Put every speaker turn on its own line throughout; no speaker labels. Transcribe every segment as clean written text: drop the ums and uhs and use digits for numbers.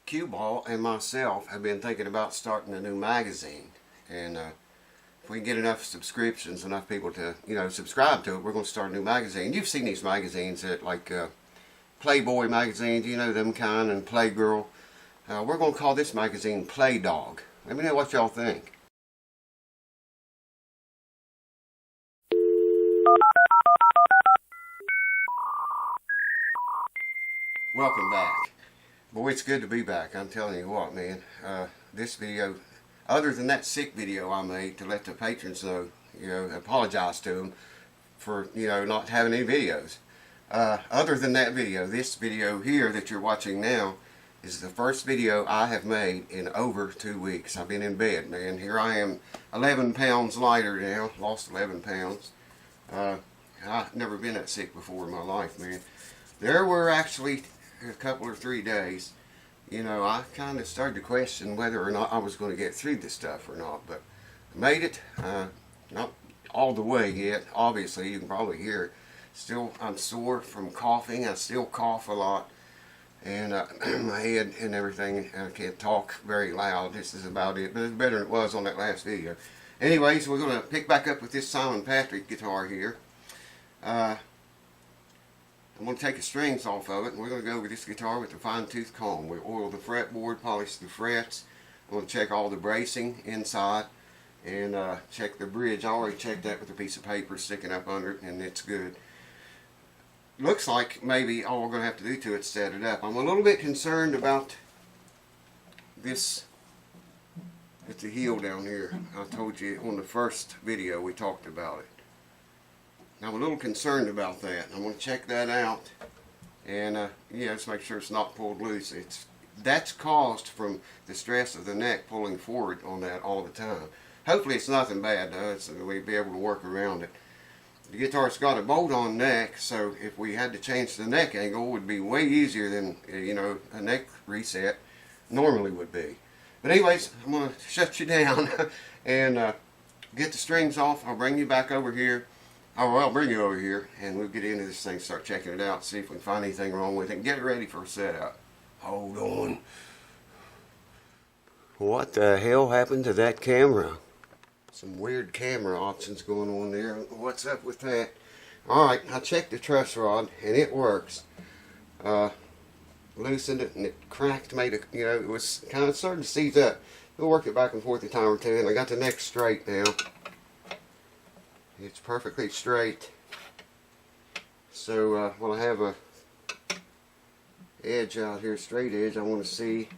Cue Ball and myself have been thinking about starting a new magazine, and if we can get enough subscriptions, enough people to subscribe to it, we're going to start a new magazine. You've seen these magazines at like Playboy magazines, you know them kind, and Playgirl. We're going to call this magazine Play Dog. Let me know what y'all think. Welcome back. Boy, it's good to be back. I'm telling you what, man. This video, other than that sick video I made to let the patrons know, apologize to them for, not having any videos. Other than that video, this video here that you're watching now is the first video I have made in over 2 weeks. I've been in bed, man. Here I am, 11 pounds lighter now. Lost 11 pounds. I've never been that sick before in my life, man. There were actually a couple or 3 days, I kind of started to question whether or not I was going to get through this stuff or not, but I made it. Not all the way yet, obviously. You can probably hear it. Still, I'm sore from coughing. I still cough a lot, and my head and everything. I can't talk very loud. This is about it, but it's better than it was on that last video. Anyways, we're going to pick back up with this Simon Patrick guitar here. I'm going to take the strings off of it, and we're going to go over this guitar with a fine-tooth comb. We oil the fretboard, polish the frets. I'm going to check all the bracing inside, and check the bridge. I already checked that with a piece of paper sticking up under it, and it's good. Looks like maybe all we're going to have to do to it is set it up. I'm a little bit concerned about this at the heel down here. I told you on the first video we talked about it. I'm a little concerned about that. I'm going to check that out, and just make sure it's not pulled loose. That's caused from the stress of the neck pulling forward on that all the time. Hopefully it's nothing bad though, so we'll be able to work around it. The guitar's got a bolt-on neck, so if we had to change the neck angle, it would be way easier than a neck reset normally would be. But anyways, I'm going to shut you down and get the strings off. I'll bring you back over here. I'll bring you over here, and we'll get into this thing, start checking it out, see if we can find anything wrong with it, and get it ready for a setup. Hold on. What the hell happened to that camera? Some weird camera options going on there. What's up with that? Alright, I checked the truss rod, and it works. Loosened it, and it cracked, it was kind of starting to seize up. We'll work it back and forth a time or two, and I got the neck straight now. It's perfectly straight. So when I have a edge out here, straight edge, I want to see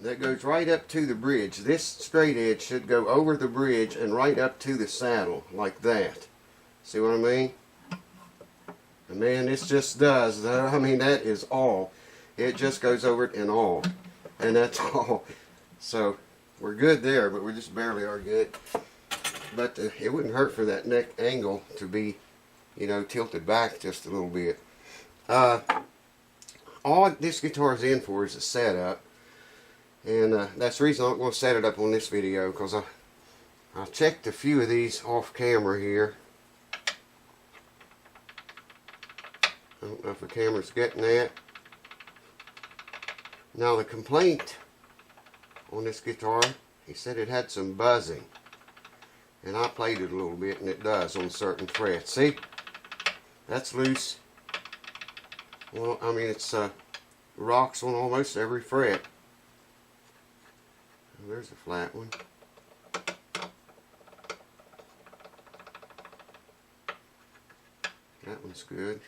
that goes right up to the bridge. This straight edge should go over the bridge and right up to the saddle like that. See what I mean? And man, this just does though. I mean, that is all. It just goes over it and all, and that's all. So we're good there, but we just barely are good. But it wouldn't hurt for that neck angle to be, tilted back just a little bit. All this guitar is in for is a setup. And that's the reason I'm going to set it up on this video, because I checked a few of these off camera here. I don't know if the camera's getting that. Now the complaint on this guitar, he said it had some buzzing. And I played it a little bit, and it does on certain frets. See? That's loose. Well, I mean, it's rocks on almost every fret. There's a flat one. That one's good.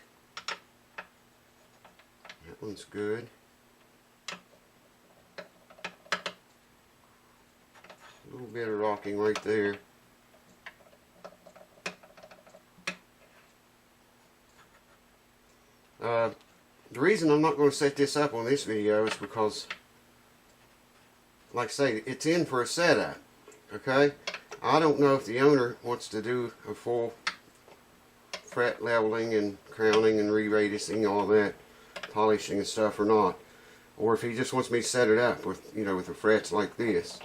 That one's good. A little bit of rocking right there. The reason I'm not going to set this up on this video is because, like I say, it's in for a setup, okay? I don't know if the owner wants to do a full fret leveling and crowning and re-radicing, all that, polishing and stuff or not. Or if he just wants me to set it up with, with the frets like this.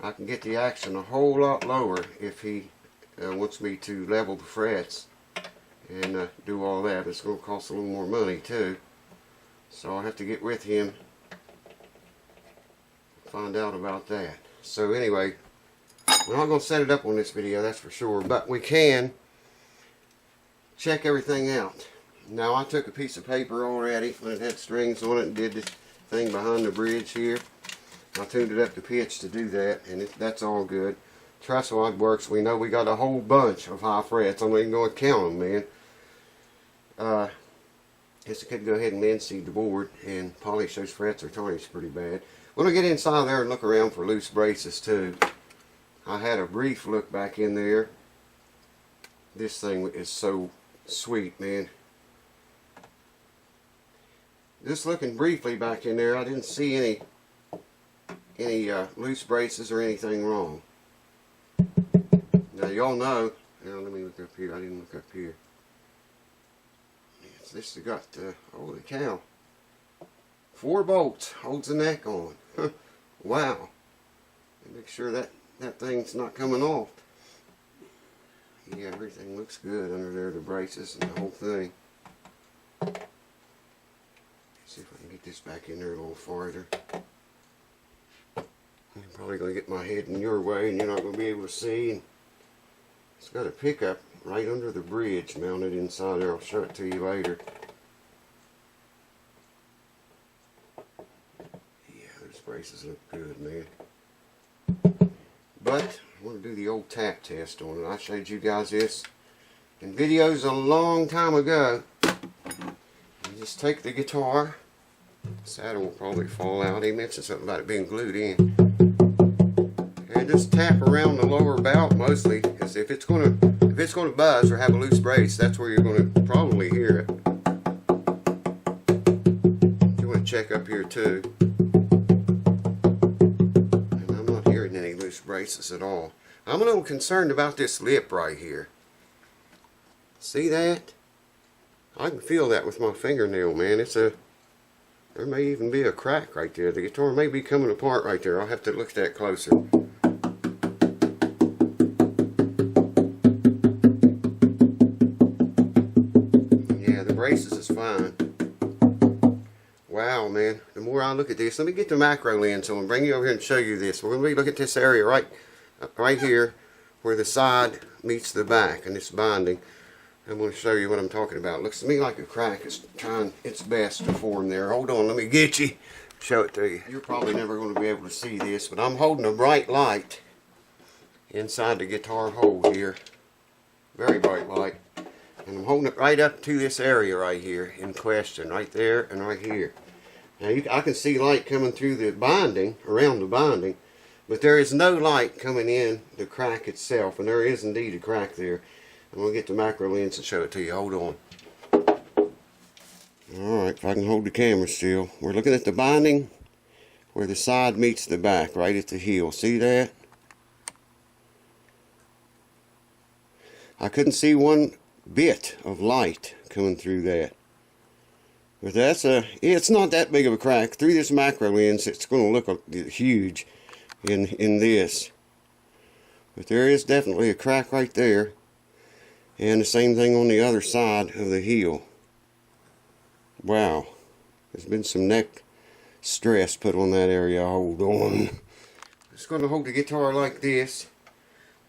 I can get the action a whole lot lower if he wants me to level the frets and do all that. It's going to cost a little more money too. So I'll have to get with him, find out about that. So anyway, we're not going to set it up on this video, that's for sure, but we can check everything out. Now I took a piece of paper already when it had strings on it and did this thing behind the bridge here. I tuned it up to pitch to do that, and that's all good. Truss rod works. We know we got a whole bunch of high frets. I'm not even going to count them, man. Guess I could go ahead and linseed the board and polish those frets or tarnish pretty bad. We're going to get inside there and look around for loose braces too. I had a brief look back in there. This thing is so sweet, man. Just looking briefly back in there, I didn't see any loose braces or anything wrong. Now y'all know, now let me look up here, I didn't look up here. Yes, this has got, holy cow, 4 bolts, holds the neck on. Wow. Make sure that thing's not coming off. Yeah, everything looks good under there, the braces and the whole thing. See if I can get this back in there a little farther. I'm probably going to get my head in your way and you're not going to be able to see. And it's got a pickup right under the bridge mounted inside there. I'll show it to you later. Yeah, those braces look good, man. But I want to do the old tap test on it. I showed you guys this in videos a long time ago. You just take the guitar. The saddle will probably fall out. He mentioned something about it being glued in. And just tap around the lower bout mostly, because if it's gonna buzz or have a loose brace, that's where you're gonna probably hear it. You want to check up here too. And I'm not hearing any loose braces at all. I'm a little concerned about this lip right here. See that? I can feel that with my fingernail, man. There may even be a crack right there. The guitar may be coming apart right there. I'll have to look at that closer. Yeah, the braces is fine. Wow, man. The more I look at this, let me get the macro lens on and bring you over here and show you this. We're going to look at this area right here where the side meets the back and this binding. I'm going to show you what I'm talking about. It looks to me like a crack is trying its best to form there. Hold on, let me get you. Show it to you. You're probably never going to be able to see this, but I'm holding a bright light inside the guitar hole here. Very bright light. And I'm holding it right up to this area right here in question. Right there and right here. Now I can see light coming through the binding, around the binding, but there is no light coming in the crack itself, and there is indeed a crack there. I'm going to get the macro lens and show it to you. Hold on. Alright, if I can hold the camera still. We're looking at the binding where the side meets the back, right at the heel. See that? I couldn't see one bit of light coming through that. But it's not that big of a crack. Through this macro lens, it's going to look huge in this. But there is definitely a crack right there. And the same thing on the other side of the heel. Wow. There's been some neck stress put on that area. Hold on. I'm just going to hold the guitar like this.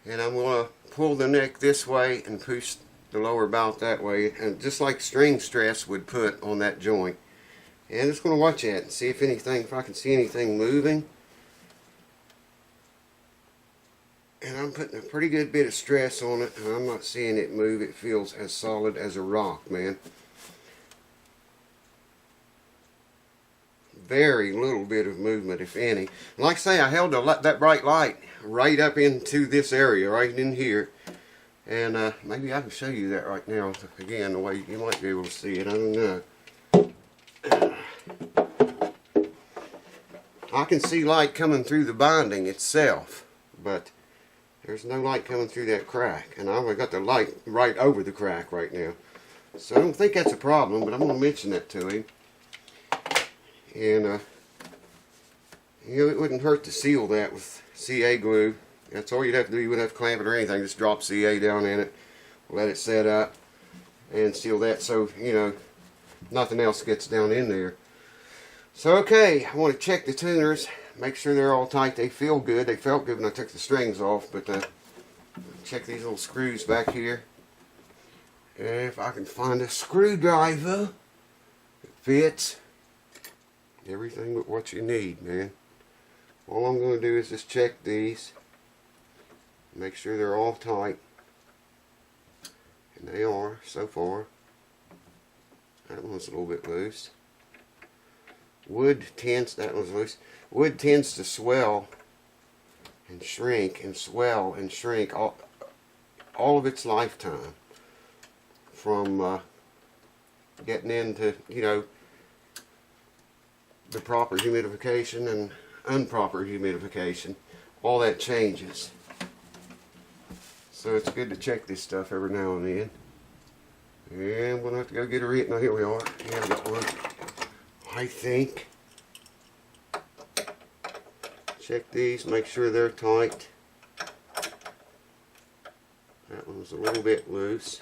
And I'm going to pull the neck this way and push the lower bout that way. And just like string stress would put on that joint. And I'm just going to watch that and see if I can see anything moving. And I'm putting a pretty good bit of stress on it, and I'm not seeing it move. It feels as solid as a rock, man. Very little bit of movement, if any. Like I say, I held that bright light right up into this area, right in here. And maybe I can show you that right now. Again, the way you might be able to see it, I don't know. I can see light coming through the binding itself, but there's no light coming through that crack, and I've got the light right over the crack right now. So I don't think that's a problem, but I'm going to mention that to him. And, you know, it wouldn't hurt to seal that with CA glue. That's all you'd have to do. You wouldn't have to clamp it or anything. Just drop CA down in it, let it set up, and seal that so, you know, nothing else gets down in there. So okay, I want to check the tuners, make sure they're all tight. They feel good. They felt good when I took the strings off, but check these little screws back here. If I can find a screwdriver that fits. Everything but what you need, man. All I'm going to do is just check these. Make sure they're all tight. And they are, so far. That one's a little bit loose. Wood tends, that one's loose. Wood tends to swell and shrink and swell and shrink all of its lifetime. From getting into, you know, the proper humidification and improper humidification, all that changes. So it's good to check this stuff every now and then. And I'm going to have to go get a reed. Now here we are. Yeah, I got one, I think. Check these, make sure they're tight. That one's a little bit loose.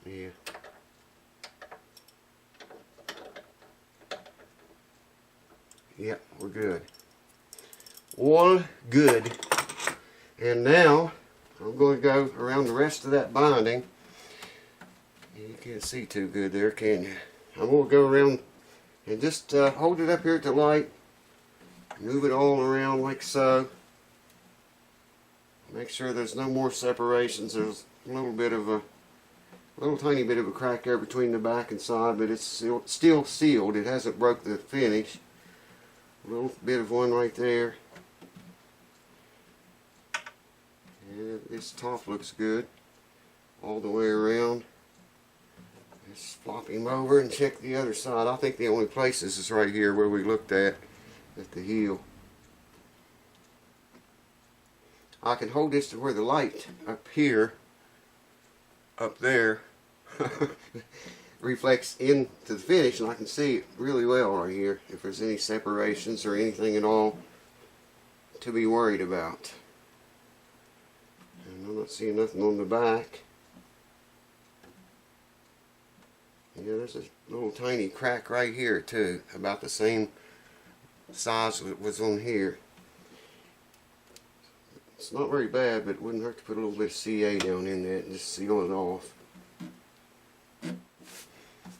Yeah. Yep, we're good. All good. And now I'm going to go around the rest of that binding. You can't see too good there, can you? I'm going to go around and just hold it up here at the light. Move it all around like so. Make sure there's no more separations. There's a little bit of a little tiny bit of a crack there between the back and side, but it's still sealed. It hasn't broke the finish. A little bit of one right there. And this top looks good all the way around. Let's flop him over and check the other side. I think the only places is right here where we looked at the heel. I can hold this to where the light up here, up there, reflects into the finish, and I can see it really well right here if there's any separations or anything at all to be worried about. And I'm not seeing nothing on the back. Yeah, there's a little tiny crack right here too, about the same size that was on here. It's not very bad, but it wouldn't hurt to put a little bit of CA down in that and just seal it off.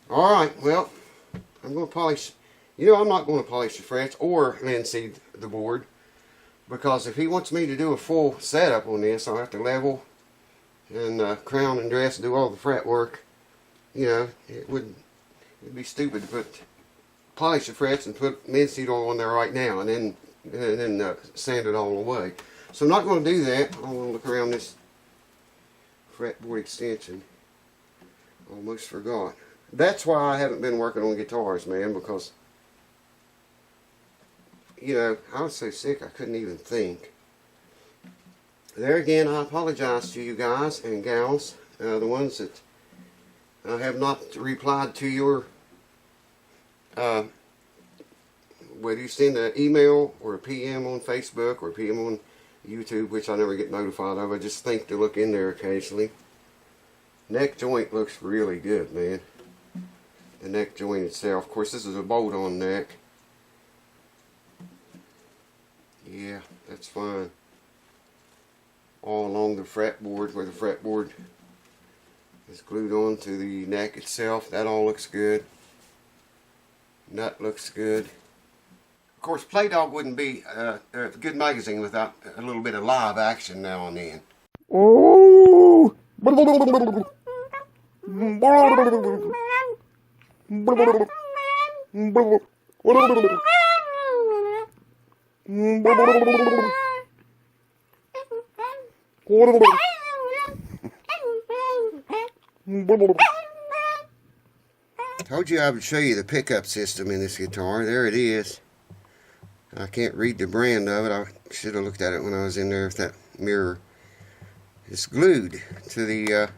Alright, well, I'm going to polish. You know, I'm not going to polish the frets or linseed the board, because if he wants me to do a full setup on this, I'll have to level and crown and dress and do all the fret work. You know, it'd be stupid to polish the frets and put linseed oil on there right now and then sand it all away. So I'm not going to do that. I want to look around this fretboard extension. Almost forgot. That's why I haven't been working on guitars, man, because, you know, I was so sick I couldn't even think. There again, I apologize to you guys and gals, the ones that have not replied to your, whether you send an email or a PM on Facebook or a PM on YouTube, which I never get notified of. I just think to look in there occasionally. Neck joint looks really good, man. The neck joint itself. Of course, this is a bolt-on neck. Yeah, that's fine. All along the fretboard, where the fretboard is glued on to the neck itself. That all looks good. Nut looks good. Of course, Playdog wouldn't be a good magazine without a little bit of live action now and then. Oh! Told you I would show you the pickup system in this guitar. There it is. I can't read the brand of it. I should have looked at it when I was in there with that mirror. It's glued to the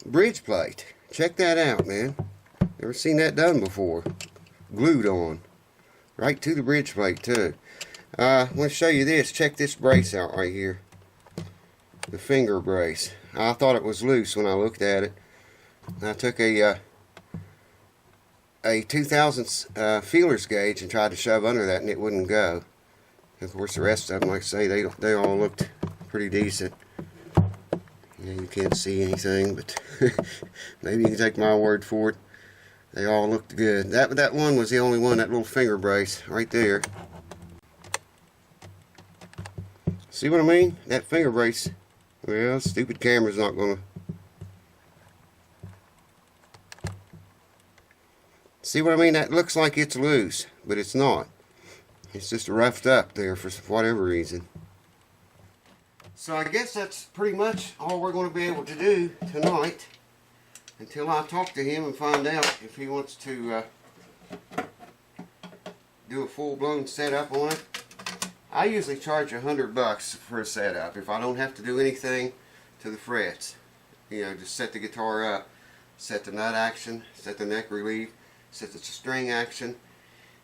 bridge plate. Check that out, man. Never seen that done before. Glued on. Right to the bridge plate, too. I want to show you this. Check this brace out right here. The finger brace. I thought it was loose when I looked at it. I took a 2000 feelers gauge and tried to shove under that, and it wouldn't go. Of course, the rest of them, like I say, they all looked pretty decent. Yeah, you can't see anything, but maybe you can take my word for it. They all looked good. That one was the only one, that little finger brace right there. See what I mean? That finger brace. Well, stupid camera's not gonna. See what I mean? That looks like it's loose, but it's not. It's just roughed up there for whatever reason. So I guess that's pretty much all we're going to be able to do tonight, until I talk to him and find out if he wants to do a full-blown setup on it. I usually charge $100 for a setup if I don't have to do anything to the frets. You know, just set the guitar up, set the nut action, set the neck relief, set the string action,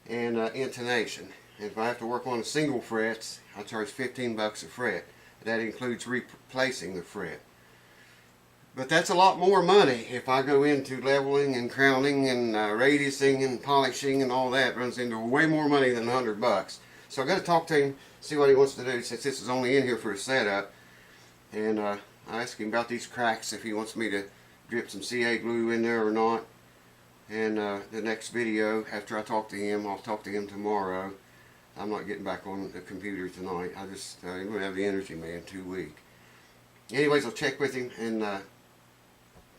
and intonation. And if I have to work on a single frets, I charge $15 a fret. That includes replacing the fret. But that's a lot more money if I go into leveling and crowning and radiusing and polishing and all that. Runs into way more money than $100. So I got to talk to him, see what he wants to do, since this is only in here for a setup. And I asked him about these cracks, if he wants me to drip some CA glue in there or not. And the next video, after I talk to him, I'll talk to him tomorrow. I'm not getting back on the computer tonight. I just don't have the energy, man. Too weak. Anyways, I'll check with him and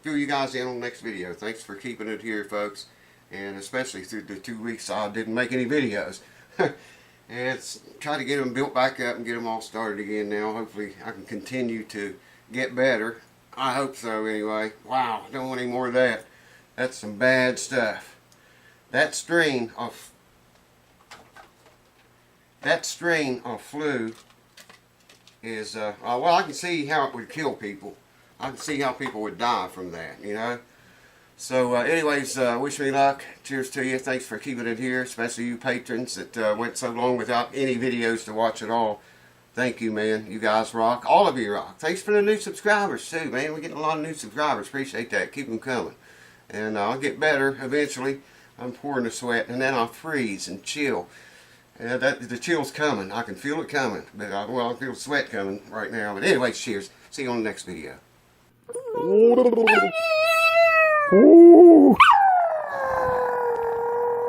fill you guys in on the next video. Thanks for keeping it here, folks, and especially through the 2 weeks I didn't make any videos. And try to get them built back up and get them all started again now. Hopefully I can continue to get better. I hope so anyway. Wow, I don't want any more of that. That's some bad stuff. That strain of flu is, well, I can see how it would kill people. I can see how people would die from that, you know. So anyways, wish me luck. Cheers to you. Thanks for keeping it here, especially you patrons that went so long without any videos to watch at all. Thank you, man. You guys rock. All of you rock. Thanks for the new subscribers too, man. We're getting a lot of new subscribers. Appreciate that. Keep them coming. And I'll get better eventually. I'm pouring the sweat, and then I'll freeze and chill. The chill's coming. I can feel it coming. But I feel the sweat coming right now. But anyways, cheers. See you on the next video. Ooh.